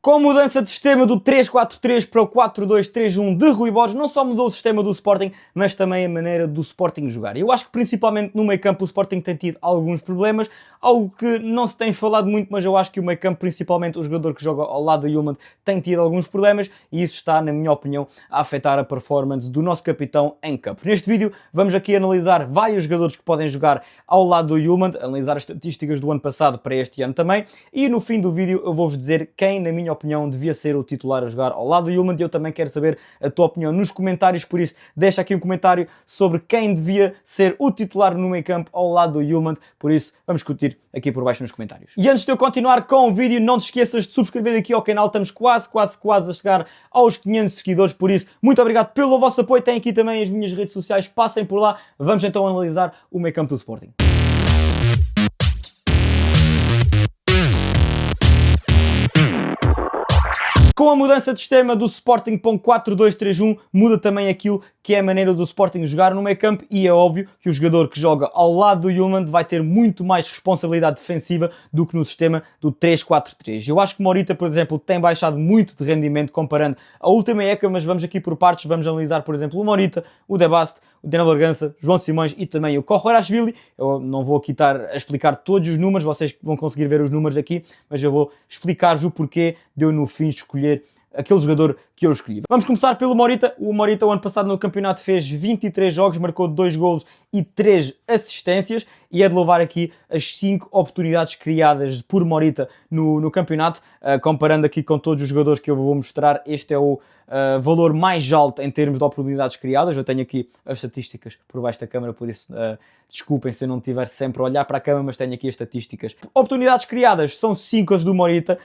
Com a mudança de sistema do 3-4-3 para o 4-2-3-1 de Rui Borges, não só mudou o sistema do Sporting, mas também a maneira do Sporting jogar. Eu acho que principalmente no meio-campo o Sporting tem tido alguns problemas, algo que não se tem falado muito, mas eu acho que o meio-campo, principalmente o jogador que joga ao lado do Yulman, tem tido alguns problemas e isso está, na minha opinião, a afetar a performance do nosso capitão em campo. Neste vídeo vamos aqui analisar vários jogadores que podem jogar ao lado do Yulman, analisar as estatísticas do ano passado para este ano também, e no fim do vídeo eu vou-vos dizer quem, na minha opinião, devia ser o titular a jogar ao lado do Yulman. E eu também quero saber a tua opinião nos comentários, por isso deixa aqui um comentário sobre quem devia ser o titular no meio campo ao lado do Yulman, por isso vamos discutir aqui por baixo nos comentários. E antes de eu continuar com o vídeo, não te esqueças de subscrever aqui ao canal, estamos quase a chegar aos 500 seguidores, por isso muito obrigado pelo vosso apoio. Tem aqui também as minhas redes sociais, passem por lá, vamos então analisar o meio campo do Sporting. Com a mudança de sistema do Sporting para um 4-2-3-1, muda também aquilo que é a maneira do Sporting jogar no meio campo e é óbvio que o jogador que joga ao lado do Yulman vai ter muito mais responsabilidade defensiva do que no sistema do 3-4-3. Eu acho que Morita, por exemplo, tem baixado muito de rendimento comparando a última época, mas vamos aqui por partes, vamos analisar, por exemplo, o Morita, o De Bast, o Daniel Bragança, João Simões e também o Kvaratskhelia. Eu não vou aqui estar a explicar todos os números, vocês vão conseguir ver os números aqui, mas eu vou explicar-vos o porquê de eu no fim escolher aquele jogador que eu escolhi. Vamos começar pelo Morita. O Morita, o ano passado no campeonato, fez 23 jogos, marcou 2 golos e 3 assistências, e é de louvar aqui as 5 oportunidades criadas por Morita no campeonato. Comparando aqui com todos os jogadores que eu vou mostrar, este é o valor mais alto em termos de oportunidades criadas. Eu tenho aqui as estatísticas por baixo da câmara, por isso desculpem se eu não estiver sempre a olhar para a câmara, mas tenho aqui as estatísticas. Oportunidades criadas são 5 as do Morita,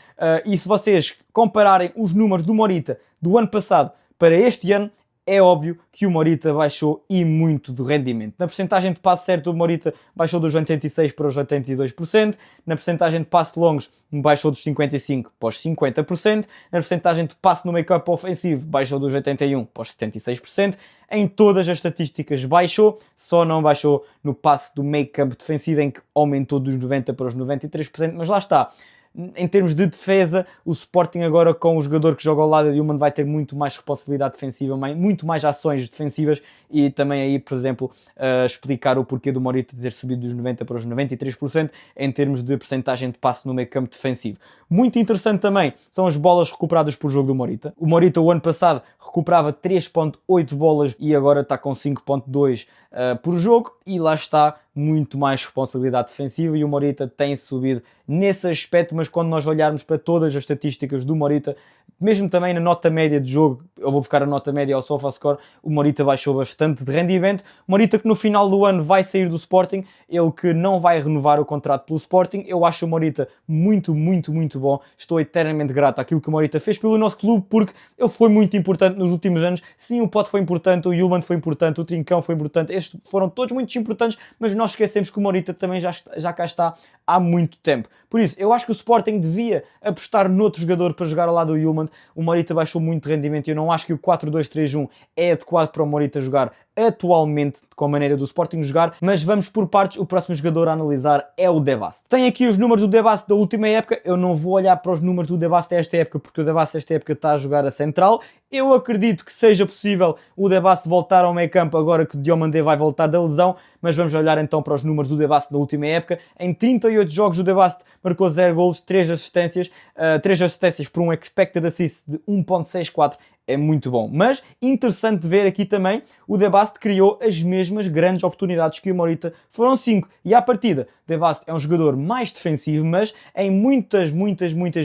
e se vocês compararem os números do Morita do ano passado para este ano, é óbvio que o Morita baixou e muito de rendimento. Na percentagem de passe certo, o Morita baixou dos 86% para os 82%. Na percentagem de passe longos, baixou dos 55% para os 50%. Na percentagem de passe no make-up ofensivo, baixou dos 81% para os 76%. Em todas as estatísticas baixou, só não baixou no passe do make-up defensivo, em que aumentou dos 90% para os 93%, mas lá está. Em termos de defesa, o Sporting agora com o jogador que joga ao lado de Yulman vai ter muito mais responsabilidade defensiva, muito mais ações defensivas, e também aí, por exemplo, explicar o porquê do Morita ter subido dos 90% para os 93% em termos de percentagem de passe no meio campo defensivo. Muito interessante também são as bolas recuperadas por jogo do Morita. O Morita o ano passado recuperava 3.8 bolas e agora está com 5.2 por jogo, e lá está, muito mais responsabilidade defensiva, e o Morita tem subido nesse aspecto. Mas quando nós olharmos para todas as estatísticas do Morita, mesmo também na nota média de jogo, eu vou buscar a nota média ao SofaScore, o Morita baixou bastante de rendimento. O Morita que no final do ano vai sair do Sporting, ele que não vai renovar o contrato pelo Sporting. Eu acho o Morita muito bom, estou eternamente grato àquilo que o Morita fez pelo nosso clube, porque ele foi muito importante nos últimos anos. Sim, o Pote foi importante, o Yulman foi importante, o Trincão foi importante, estes foram todos muito importantes, mas nós esquecemos que o Morita também já cá está há muito tempo. Por isso, eu acho que o Sporting devia apostar noutro jogador para jogar ao lado do Yulman. O Morita baixou muito de rendimento e eu não acho que o 4-2-3-1 é adequado para o Morita jogar atualmente com a maneira do Sporting jogar, mas vamos por partes. O próximo jogador a analisar é o De Bast. Tem aqui os números do De Bast da última época. Eu não vou olhar para os números do De Bast desta época, porque o De Bast esta época está a jogar a central. Eu acredito que seja possível o De Bast voltar ao meio campo agora que o Diomandé vai voltar da lesão, mas vamos olhar então para os números do De Bast da última época. Em 38 jogos o De Bast marcou 0 golos, 3 assistências por um expected assist de 1.64. É muito bom, mas interessante ver aqui também, o De Bast criou as mesmas grandes oportunidades que o Morita, foram 5, e à partida, De Bast é um jogador mais defensivo, mas em muitas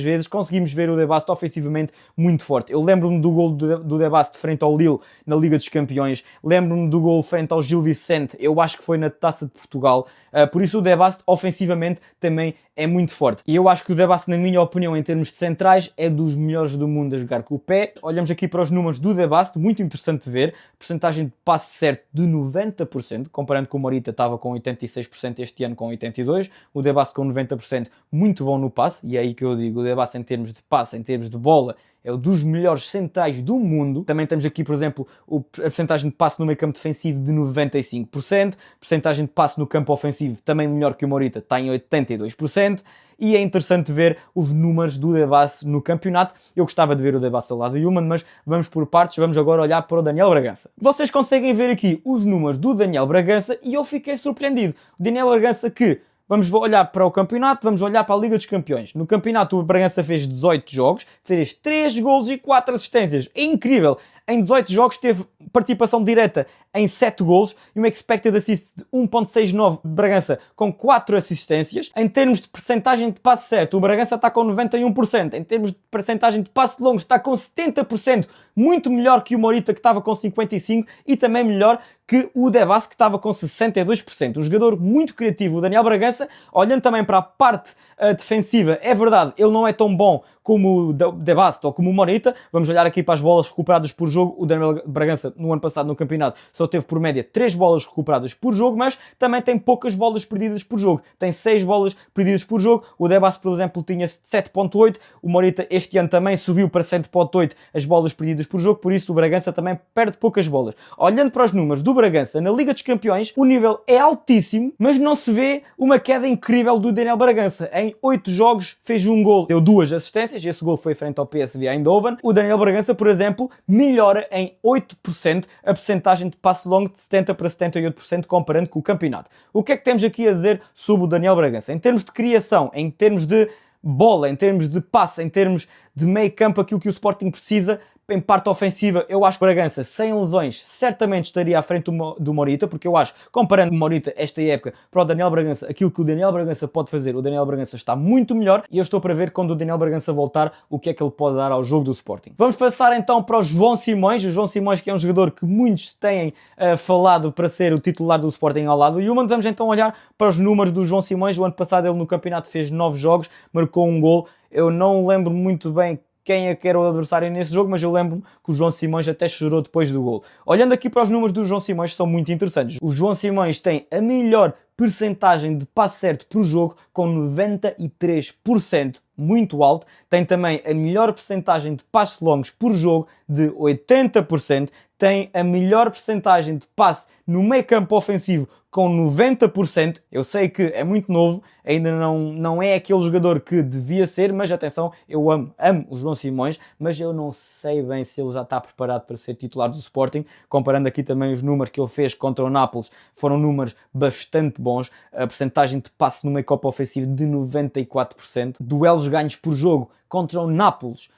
vezes conseguimos ver o De Bast ofensivamente muito forte. Eu lembro-me do gol do De Bast frente ao Lille na Liga dos Campeões, lembro-me do gol frente ao Gil Vicente, eu acho que foi na Taça de Portugal, por isso o De Bast ofensivamente também é muito forte. E eu acho que o De Bast, na minha opinião, em termos de centrais, é dos melhores do mundo a jogar com o pé. Olhamos aqui para os números do De Bast, muito interessante de ver, percentagem de passe certo de 90%, comparando com o Morita, estava com 86% este ano com 82%, o De Bast com 90%, muito bom no passe, e é aí que eu digo, o De Bast em termos de passe, em termos de bola, é o dos melhores centrais do mundo. Também temos aqui, por exemplo, a percentagem de passe no meio campo defensivo de 95%, percentagem de passe no campo ofensivo também melhor que o Morita, está em 82%. E é interessante ver os números do Debasse no campeonato. Eu gostava de ver o Debasse ao lado do Yulman, mas vamos por partes, vamos agora olhar para o Daniel Bragança. Vocês conseguem ver aqui os números do Daniel Bragança e eu fiquei surpreendido. O Daniel Bragança que... Vamos olhar para o campeonato, vamos olhar para a Liga dos Campeões. No campeonato o Bragança fez 18 jogos, fez 3 golos e 4 assistências. É incrível! Em 18 jogos teve participação direta em 7 golos e uma expected assist de 1.69 de Bragança com 4 assistências. Em termos de percentagem de passe certo, o Bragança está com 91%. Em termos de percentagem de passe longos, está com 70%. Muito melhor que o Morita, que estava com 55%, e também melhor que o Debasse, que estava com 62%. Um jogador muito criativo, o Daniel Bragança. Olhando também para a parte defensiva, é verdade, ele não é tão bom como o Debasse ou como o Morita. Vamos olhar aqui para as bolas recuperadas por jogo. O Daniel Bragança, no ano passado no campeonato, só teve por média 3 bolas recuperadas por jogo, mas também tem poucas bolas perdidas por jogo. Tem 6 bolas perdidas por jogo. O Debasse, por exemplo, tinha 7.8. O Morita este ano também subiu para 7.8 as bolas perdidas por jogo, por isso o Bragança também perde poucas bolas. Olhando para os números do Bragança na Liga dos Campeões, o nível é altíssimo, mas não se vê uma queda incrível do Daniel Bragança. Em 8 jogos fez um gol, deu 2 assistências. Esse gol foi frente ao PSV Eindhoven. O Daniel Bragança, por exemplo, melhora em 8% a percentagem de passe longo de 70% para 78% comparando com o campeonato. O que é que temos aqui a dizer sobre o Daniel Bragança? Em termos de criação, em termos de bola, em termos de passe, em termos de meio campo, aquilo que o Sporting precisa, em parte ofensiva, eu acho que o Bragança, sem lesões, certamente estaria à frente do Morita, porque eu acho, comparando o Morita esta época para o Daniel Bragança, aquilo que o Daniel Bragança pode fazer, o Daniel Bragança está muito melhor e eu estou para ver quando o Daniel Bragança voltar o que é que ele pode dar ao jogo do Sporting. Vamos passar então para o João Simões. O João Simões, que é um jogador que muitos têm falado para ser o titular do Sporting ao lado do Yulman. Vamos então olhar para os números do João Simões. O ano passado ele no campeonato fez 9 jogos, marcou um gol. Eu não lembro muito bem quem é que era o adversário nesse jogo, mas eu lembro-me que o João Simões até chorou depois do gol. Olhando aqui para os números do João Simões, são muito interessantes. O João Simões tem a melhor percentagem de passe certo por jogo, com 93%, muito alto. Tem também a melhor percentagem de passes longos por jogo, de 80%. Tem a melhor percentagem de passe no meio campo ofensivo, com 90%. Eu sei que é muito novo, ainda não é aquele jogador que devia ser, mas atenção, eu amo o João Simões, mas eu não sei bem se ele já está preparado para ser titular do Sporting. Comparando aqui também os números que ele fez contra o Nápoles, foram números bastante bons. A percentagem de passe no meio campo ofensivo de 94%. Duelos ganhos por jogo contra o Nápoles,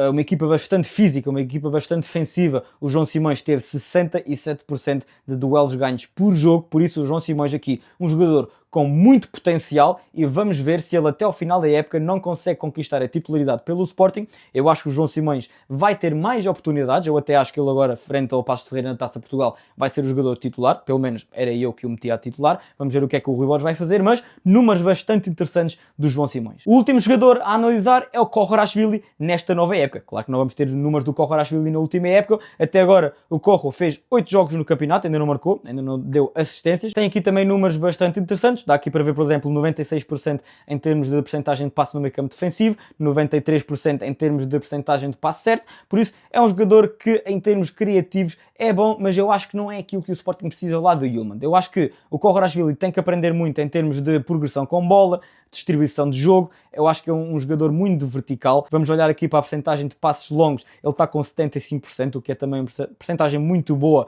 uma equipa bastante física, uma equipa bastante defensiva. O João Simões teve 67% de duelos ganhos por jogo, por isso o João Simões aqui, um jogador com muito potencial, e vamos ver se ele até ao final da época não consegue conquistar a titularidade pelo Sporting. Eu acho que o João Simões vai ter mais oportunidades, eu até acho que ele agora, frente ao Paços de Ferreira na Taça Portugal, vai ser o jogador titular, pelo menos era eu que o metia a titular. Vamos ver o que é que o Rui Borges vai fazer, mas números bastante interessantes do João Simões. O último jogador a analisar é o Koharashvili nesta nova época. Claro que não vamos ter os números do Koharashvili na última época, até agora o Corro fez 8 jogos no campeonato, ainda não marcou, ainda não deu assistências. Tem aqui também números bastante interessantes. Dá aqui para ver, por exemplo, 96% em termos de percentagem de passe no meio campo defensivo, 93% em termos de percentagem de passe certo. Por isso, é um jogador que, em termos criativos, é bom, mas eu acho que não é aquilo que o Sporting precisa lá do Yulman. Eu acho que o Koharashvili tem que aprender muito em termos de progressão com bola, distribuição de jogo. Eu acho que é um jogador muito vertical. Vamos olhar aqui para a percentagem de passes longos. Ele está com 75%, o que é também uma percentagem muito boa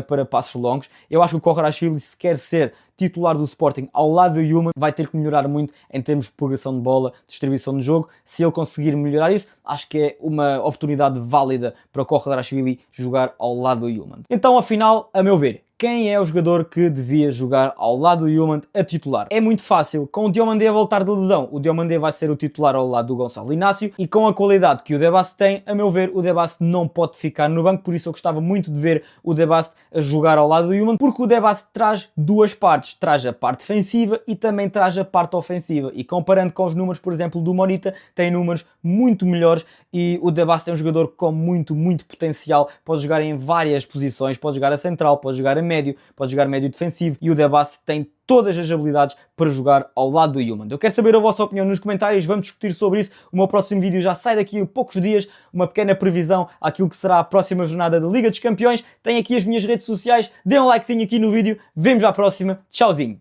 para passos longos. Eu acho que o Koharashvili, se quer ser titular do Sporting ao lado do Yulman, vai ter que melhorar muito em termos de progressão de bola, distribuição de jogo. Se ele conseguir melhorar isso, acho que é uma oportunidade válida para o Koharashvili jogar ao lado do Yulman. Então, afinal, a meu ver, quem é o jogador que devia jogar ao lado do Yulman a titular? É muito fácil. Com o Diomandé a voltar de lesão, o Diomandé vai ser o titular ao lado do Gonçalo Inácio, e com a qualidade que o Debasse tem, a meu ver, o Debasse não pode ficar no banco. Por isso eu gostava muito de ver o Debasse a jogar ao lado do Yulman, porque o Debasse traz duas partes. Traz a parte defensiva e também traz a parte ofensiva. E comparando com os números, por exemplo, do Morita, tem números muito melhores, e o Debasse é um jogador com muito potencial. Pode jogar em várias posições, pode jogar a central, pode jogar a médio, pode jogar médio defensivo e o Debassi tem todas as habilidades para jogar ao lado do Yulman. Eu quero saber a vossa opinião nos comentários, vamos discutir sobre isso. O meu próximo vídeo já sai daqui a poucos dias, uma pequena previsão àquilo que será a próxima jornada da Liga dos Campeões. Tem aqui as minhas redes sociais, dê um likezinho aqui no vídeo, vemos à próxima, tchauzinho!